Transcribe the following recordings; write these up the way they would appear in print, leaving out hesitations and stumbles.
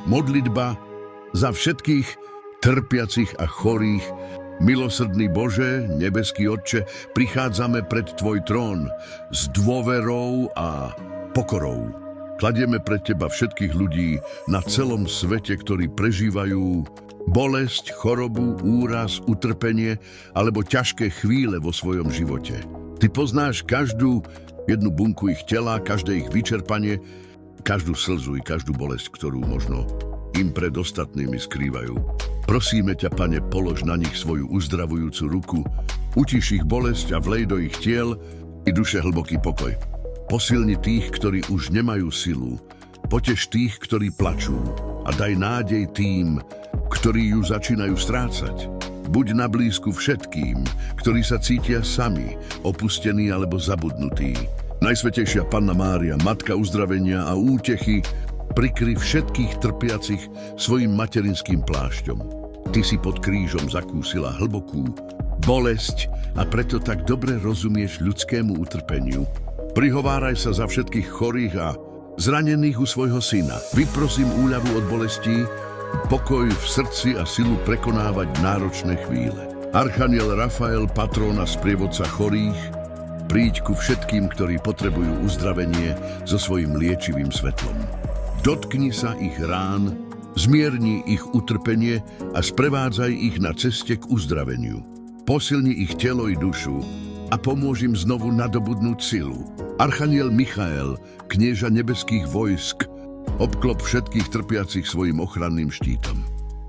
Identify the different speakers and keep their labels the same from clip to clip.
Speaker 1: Modlitba za všetkých trpiacich a chorých. Milosrdný Bože, nebeský Otče, prichádzame pred Tvoj trón s dôverou a pokorou. Kladieme pred Teba všetkých ľudí na celom svete, ktorí prežívajú bolesť, chorobu, úraz, utrpenie alebo ťažké chvíle vo svojom živote. Ty poznáš každú jednu bunku ich tela, každé ich vyčerpanie, každú slzu i každú bolesť, ktorú možno im pred ostatnými skrývajú. Prosíme ťa, Pane, polož na nich svoju uzdravujúcu ruku, utiš ich bolesť a vlej do ich tiel i duše hlboký pokoj. Posilni tých, ktorí už nemajú silu, poteš tých, ktorí plačú a daj nádej tým, ktorí ju začínajú strácať. Buď na blízku všetkým, ktorí sa cítia sami, opustení alebo zabudnutí. Najsvätejšia Panna Mária, Matka uzdravenia a útechy, prikry všetkých trpiacich svojim materinským plášťom. Ty si pod krížom zakúsila hlbokú bolesť a preto tak dobre rozumieš ľudskému utrpeniu. Prihováraj sa za všetkých chorých a zranených u svojho syna. Vyprosím úľavu od bolestí, pokoj v srdci a silu prekonávať náročné chvíle. Archaniel Rafael, patron a sprievodca chorých, príď ku všetkým, ktorí potrebujú uzdravenie so svojím liečivým svetlom. Dotkni sa ich rán, zmierni ich utrpenie a sprevádzaj ich na ceste k uzdraveniu. Posilni ich telo i dušu a pomôž im znovu nadobudnúť silu. Archaniel Michael, knieža nebeských vojsk, obklop všetkých trpiacich svojim ochranným štítom.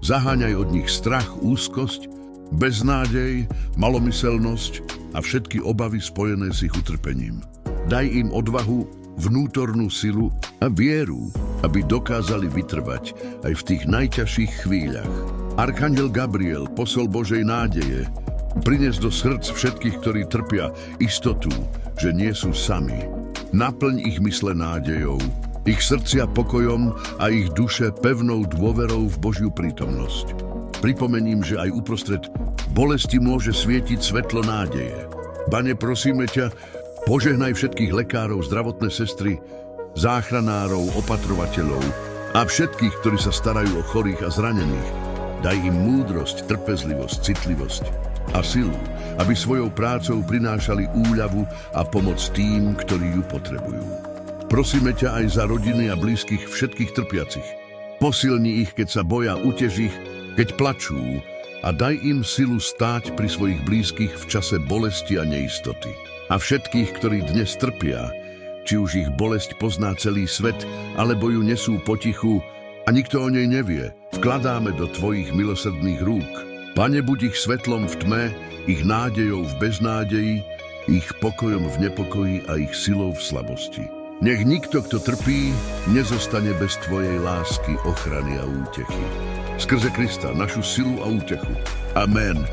Speaker 1: Zaháňaj od nich strach, úzkosť, beznádej, malomyselnosť a všetky obavy spojené s ich utrpením. Daj im odvahu, vnútornú silu a vieru, aby dokázali vytrvať aj v tých najťažších chvíľach. Archaniel Gabriel, posol Božej nádeje, prines do srdc všetkých, ktorí trpia, istotu, že nie sú sami. Naplň ich mysle nádejou, ich srdcia pokojom a ich duše pevnou dôverou v Božiu prítomnosť. Pripomením, že aj uprostred bolesti môže svietiť svetlo nádeje. Pane, prosíme ťa, požehnaj všetkých lekárov, zdravotné sestry, záchranárov, opatrovateľov a všetkých, ktorí sa starajú o chorých a zranených. Daj im múdrosť, trpezlivosť, citlivosť a silu, aby svojou prácou prinášali úľavu a pomoc tým, ktorí ju potrebujú. Prosíme ťa aj za rodiny a blízkych všetkých trpiacich. Posilni ich, keď sa boja, utež ich, keď plačú a daj im silu stáť pri svojich blízkych v čase bolesti a neistoty. A všetkých, ktorí dnes trpia, či už ich bolesť pozná celý svet, alebo ju nesú potichu a nikto o nej nevie, vkladáme do tvojich milosrdných rúk. Pane, buď ich svetlom v tme, ich nádejou v beznádeji, ich pokojom v nepokoji a ich silou v slabosti. Nech nikto, kto trpí, nezostane bez tvojej lásky, ochrany a útechy. Skrze Krista, našu silu a útechu. Amen.